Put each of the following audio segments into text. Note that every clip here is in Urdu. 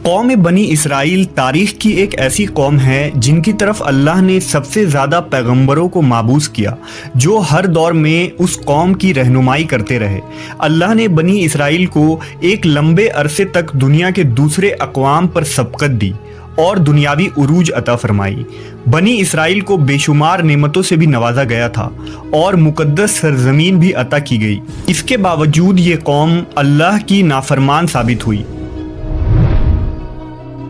قوم بنی اسرائیل تاریخ کی ایک ایسی قوم ہے جن کی طرف اللہ نے سب سے زیادہ پیغمبروں کو مابعوث کیا، جو ہر دور میں اس قوم کی رہنمائی کرتے رہے۔ اللہ نے بنی اسرائیل کو ایک لمبے عرصے تک دنیا کے دوسرے اقوام پر سبقت دی اور دنیاوی عروج عطا فرمائی۔ بنی اسرائیل کو بے شمار نعمتوں سے بھی نوازا گیا تھا اور مقدس سرزمین بھی عطا کی گئی۔ اس کے باوجود یہ قوم اللہ کی نافرمان ثابت ہوئی۔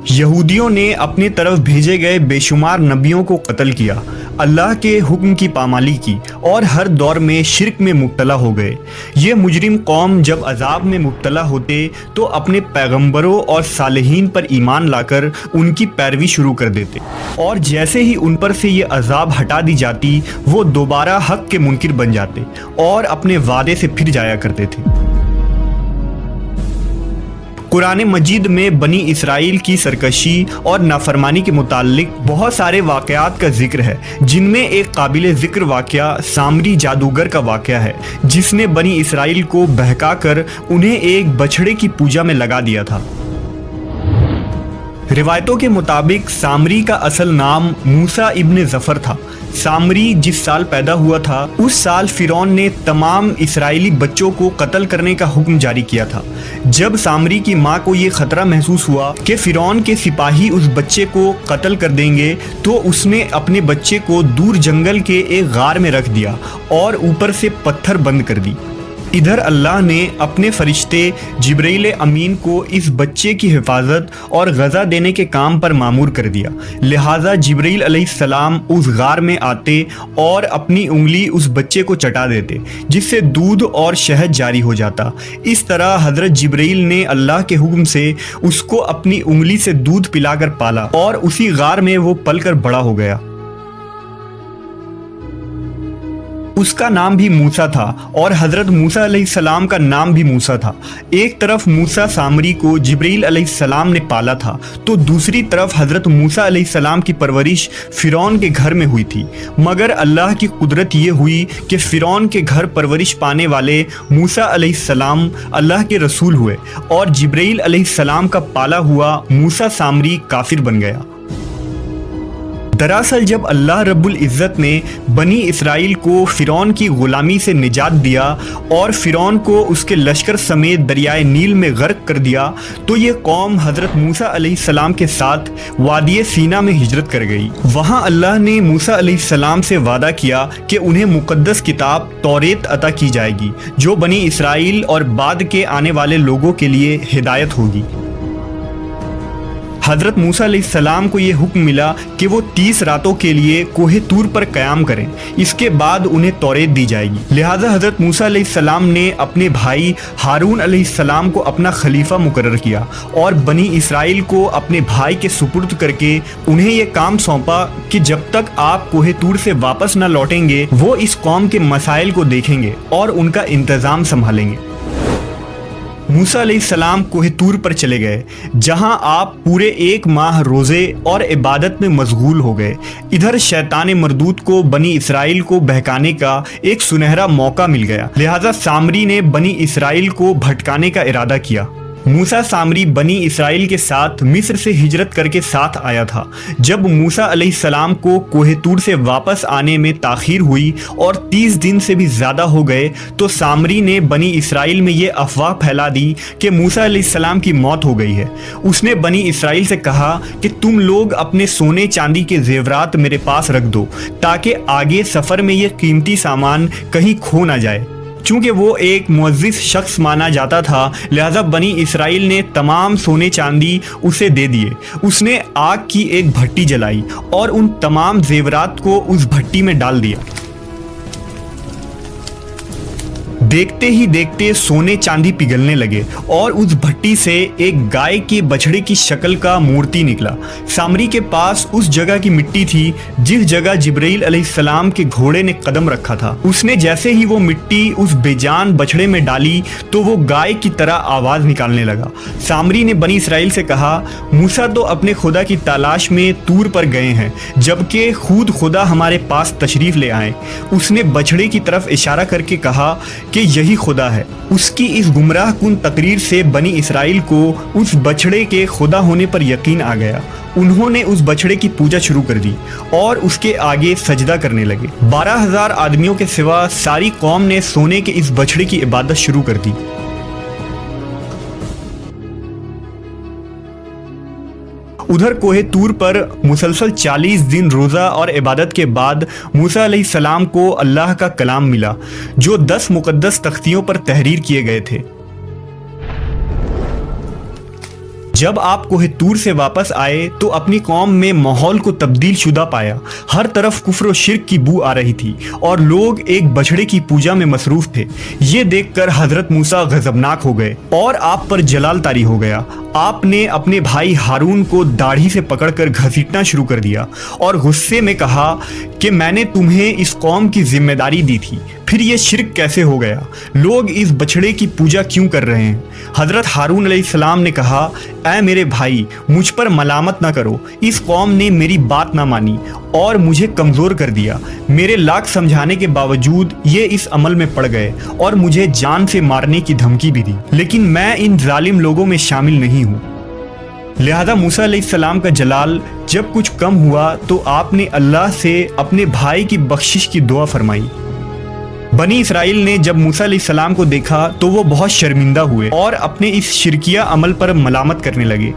یہودیوں نے اپنی طرف بھیجے گئے بے شمار نبیوں کو قتل کیا، اللہ کے حکم کی پامالی کی اور ہر دور میں شرک میں مبتلا ہو گئے۔ یہ مجرم قوم جب عذاب میں مبتلا ہوتے تو اپنے پیغمبروں اور صالحین پر ایمان لا کر ان کی پیروی شروع کر دیتے، اور جیسے ہی ان پر سے یہ عذاب ہٹا دی جاتی وہ دوبارہ حق کے منکر بن جاتے اور اپنے وعدے سے پھر جایا کرتے تھے۔ قرآن مجید میں بنی اسرائیل کی سرکشی اور نافرمانی کے متعلق بہت سارے واقعات کا ذکر ہے، جن میں ایک قابل ذکر واقعہ سامری جادوگر کا واقعہ ہے، جس نے بنی اسرائیل کو بہکا کر انہیں ایک بچھڑے کی پوجا میں لگا دیا تھا۔ روایتوں کے مطابق سامری کا اصل نام موسیٰ ابن ظفر تھا۔ سامری جس سال پیدا ہوا تھا اس سال فرعون نے تمام اسرائیلی بچوں کو قتل کرنے کا حکم جاری کیا تھا۔ جب سامری کی ماں کو یہ خطرہ محسوس ہوا کہ فرعون کے سپاہی اس بچے کو قتل کر دیں گے تو اس نے اپنے بچے کو دور جنگل کے ایک غار میں رکھ دیا اور اوپر سے پتھر بند کر دی۔ ادھر اللہ نے اپنے فرشتے جبرائیل امین کو اس بچے کی حفاظت اور غذا دینے کے کام پر مامور کر دیا، لہٰذا جبرائیل علیہ السلام اس غار میں آتے اور اپنی انگلی اس بچے کو چٹا دیتے، جس سے دودھ اور شہد جاری ہو جاتا۔ اس طرح حضرت جبرائیل نے اللہ کے حکم سے اس کو اپنی انگلی سے دودھ پلا کر پالا اور اسی غار میں وہ پل کر بڑا ہو گیا۔ اس کا نام بھی موسیٰ تھا اور حضرت موسیٰ علیہ السلام کا نام بھی موسیٰ تھا۔ ایک طرف موسیٰ سامری کو جبرائیل علیہ السلام نے پالا تھا تو دوسری طرف حضرت موسیٰ علیہ السلام کی پرورش فرعون کے گھر میں ہوئی تھی، مگر اللہ کی قدرت یہ ہوئی کہ فرعون کے گھر پرورش پانے والے موسیٰ علیہ السلام اللہ کے رسول ہوئے اور جبرائیل علیہ السلام کا پالا ہوا موسیٰ سامری کافر بن گیا۔ دراصل جب اللہ رب العزت نے بنی اسرائیل کو فرعون کی غلامی سے نجات دیا اور فرعون کو اس کے لشکر سمیت دریائے نیل میں غرق کر دیا تو یہ قوم حضرت موسیٰ علیہ السلام کے ساتھ وادی سینا میں ہجرت کر گئی۔ وہاں اللہ نے موسیٰ علیہ السلام سے وعدہ کیا کہ انہیں مقدس کتاب توریت عطا کی جائے گی، جو بنی اسرائیل اور بعد کے آنے والے لوگوں کے لیے ہدایت ہوگی۔ حضرت موسیٰ علیہ السلام کو یہ حکم ملا کہ وہ 30 راتوں کے لیے کوہ طور پر قیام کریں، اس کے بعد انہیں توریت دی جائے گی۔ لہٰذا حضرت موسیٰ علیہ السلام نے اپنے بھائی ہارون علیہ السلام کو اپنا خلیفہ مقرر کیا اور بنی اسرائیل کو اپنے بھائی کے سپرد کر کے انہیں یہ کام سونپا کہ جب تک آپ کوہ طور سے واپس نہ لوٹیں گے وہ اس قوم کے مسائل کو دیکھیں گے اور ان کا انتظام سنبھالیں گے۔ موسیٰ علیہ السلام کوہ طور پر چلے گئے، جہاں آپ پورے 1 ماہ روزے اور عبادت میں مشغول ہو گئے۔ ادھر شیطان مردود کو بنی اسرائیل کو بہکانے کا ایک سنہرا موقع مل گیا، لہٰذا سامری نے بنی اسرائیل کو بھٹکانے کا ارادہ کیا۔ موسیٰ سامری بنی اسرائیل کے ساتھ مصر سے ہجرت کر کے ساتھ آیا تھا۔ جب موسیٰ علیہ السلام کو کوہ طور سے واپس آنے میں تاخیر ہوئی اور 30 دن سے بھی زیادہ ہو گئے تو سامری نے بنی اسرائیل میں یہ افواہ پھیلا دی کہ موسیٰ علیہ السلام کی موت ہو گئی ہے۔ اس نے بنی اسرائیل سے کہا کہ تم لوگ اپنے سونے چاندی کے زیورات میرے پاس رکھ دو تاکہ آگے سفر میں یہ قیمتی سامان کہیں کھو نہ جائے۔ چونکہ وہ ایک معزز شخص مانا جاتا تھا لہذا بنی اسرائیل نے تمام سونے چاندی اسے دے دیے۔ اس نے آگ کی ایک بھٹی جلائی اور ان تمام زیورات کو اس بھٹی میں ڈال دیا۔ دیکھتے ہی دیکھتے سونے چاندی پگھلنے لگے اور اس بھٹی سے ایک گائے کے بچھڑے کی شکل کا مورتی نکلا۔ سامری کے پاس اس جگہ کی مٹی تھی جس جگہ جبرائیل علیہ السلام کے گھوڑے نے قدم رکھا تھا۔ اس نے جیسے ہی وہ مٹی اس بے جان بچھڑے میں ڈالی تو وہ گائے کی طرح آواز نکالنے لگا۔ سامری نے بنی اسرائیل سے کہا، موسیٰ تو اپنے خدا کی تلاش میں طور پر گئے ہیں جبکہ خود خدا ہمارے پاس تشریف لے آئے۔ اس نے بچھڑے کی طرف اشارہ کر کے کہا کہ یہی خدا ہے۔ اس کی اس گمراہ کن تقریر سے بنی اسرائیل کو اس بچڑے کے خدا ہونے پر یقین آ گیا۔ انہوں نے اس بچڑے کی پوجا شروع کر دی اور اس کے آگے سجدہ کرنے لگے۔ 12,000 آدمیوں کے سوا ساری قوم نے سونے کے اس بچڑے کی عبادت شروع کر دی۔ ادھر کوہ طور پر مسلسل 40 دن روزہ اور عبادت کے بعد موسیٰ علیہ السلام کو اللہ کا کلام ملا جو 10 مقدس تختیوں پر تحریر کیے گئے تھے۔ جب آپ کوہ طور سے واپس آئے تو اپنی قوم میں ماحول کو تبدیل شدہ پایا۔ ہر طرف کفر و شرک کی بو آ رہی تھی اور لوگ ایک بچڑے کی پوجا میں مصروف تھے۔ یہ دیکھ کر حضرت موسیٰ غضبناک ہو گئے اور آپ پر جلال طاری ہو گیا۔ آپ نے اپنے بھائی ہارون کو داڑھی سے پکڑ کر گھسیٹنا شروع کر دیا اور غصے میں کہا کہ میں نے تمہیں اس قوم کی ذمہ داری دی تھی، پھر یہ شرک کیسے ہو گیا؟ لوگ اس بچڑے کی پوجا کیوں کر رہے ہیں؟ حضرت ہارون علیہ السلام نے کہا، اے میرے بھائی، مجھ پر ملامت نہ کرو۔ اس قوم نے میری بات نہ مانی اور مجھے کمزور کر دیا۔ میرے لاکھ سمجھانے کے باوجود یہ اس عمل میں پڑ گئے اور مجھے جان سے مارنے کی دھمکی بھی دی، لیکن میں ان ظالم لوگوں میں شامل نہیں ہوں۔ لہذا موسیٰ علیہ السلام کا جلال جب کچھ کم ہوا تو آپ نے اللہ سے اپنے بھائی کی بخشش کی دعا فرمائی۔ بنی اسرائیل نے جب موسیٰ علیہ السلام کو دیکھا تو وہ بہت شرمندہ ہوئے اور اپنے اس شرکیہ عمل پر ملامت کرنے لگے۔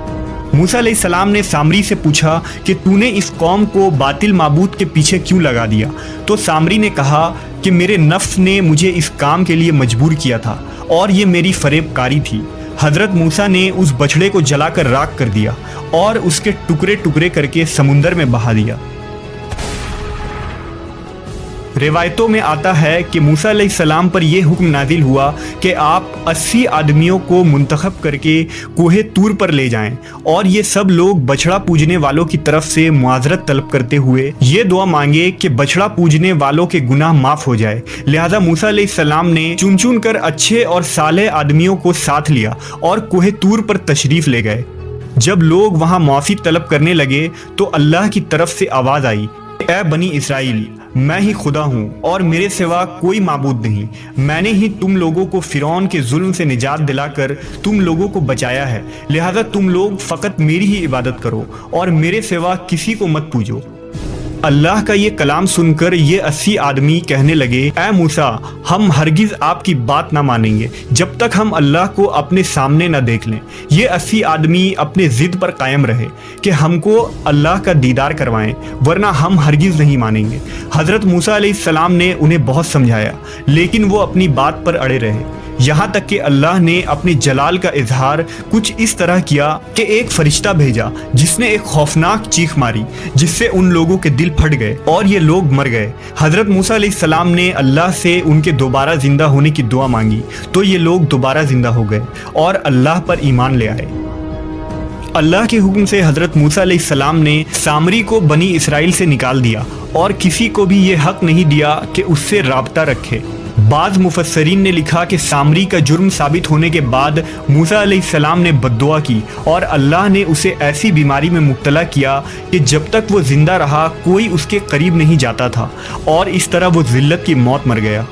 موسیٰ علیہ السلام نے سامری سے پوچھا کہ تو نے اس قوم کو باطل معبود کے پیچھے کیوں لگا دیا؟ تو سامری نے کہا کہ میرے نفس نے مجھے اس کام کے لیے مجبور کیا تھا اور یہ میری فریب کاری تھی۔ حضرت موسیٰ نے اس بچڑے کو جلا کر راکھ کر دیا اور اس کے ٹکڑے ٹکڑے کر کے سمندر میں بہا دیا۔ روایتوں میں آتا ہے کہ موسیٰ علیہ السلام پر یہ حکم نازل ہوا کہ آپ 80 آدمیوں کو منتخب کر کے کوہ طور پر لے جائیں اور یہ سب لوگ بچڑا پوجنے والوں کی طرف سے معذرت طلب کرتے ہوئے یہ دعا مانگے کہ بچڑا پوجنے والوں کے گناہ معاف ہو جائے۔ لہذا موسیٰ علیہ السلام نے چن چن کر اچھے اور صالح آدمیوں کو ساتھ لیا اور کوہ طور پر تشریف لے گئے۔ جب لوگ وہاں معافی طلب کرنے لگے تو اللہ کی طرف سے آواز آئی، اے بنی اسرائیل، میں ہی خدا ہوں اور میرے سوا کوئی معبود نہیں۔ میں نے ہی تم لوگوں کو فرعون کے ظلم سے نجات دلا کر تم لوگوں کو بچایا ہے، لہذا تم لوگ فقط میری ہی عبادت کرو اور میرے سوا کسی کو مت پوجو۔ اللہ کا یہ کلام سن کر یہ 80 آدمی کہنے لگے، اے موسیٰ، ہم ہرگز آپ کی بات نہ مانیں گے جب تک ہم اللہ کو اپنے سامنے نہ دیکھ لیں۔ یہ 80 آدمی اپنے ضد پر قائم رہے کہ ہم کو اللہ کا دیدار کروائیں، ورنہ ہم ہرگز نہیں مانیں گے۔ حضرت موسیٰ علیہ السلام نے انہیں بہت سمجھایا لیکن وہ اپنی بات پر اڑے رہے، یہاں تک کہ اللہ نے اپنے جلال کا اظہار کچھ اس طرح کیا کہ ایک فرشتہ بھیجا جس نے ایک خوفناک چیخ ماری جس سے ان لوگوں کے دل پھٹ گئے اور یہ لوگ مر گئے۔ حضرت موسیٰ علیہ السلام نے اللہ سے ان کے دوبارہ زندہ ہونے کی دعا مانگی تو یہ لوگ دوبارہ زندہ ہو گئے اور اللہ پر ایمان لے آئے۔ اللہ کے حکم سے حضرت موسیٰ علیہ السلام نے سامری کو بنی اسرائیل سے نکال دیا اور کسی کو بھی یہ حق نہیں دیا کہ اس سے رابطہ رکھے۔ بعض مفسرین نے لکھا کہ سامری کا جرم ثابت ہونے کے بعد موسیٰ علیہ السلام نے بد دعا کی اور اللہ نے اسے ایسی بیماری میں مبتلا کیا کہ جب تک وہ زندہ رہا کوئی اس کے قریب نہیں جاتا تھا اور اس طرح وہ ذلت کی موت مر گیا۔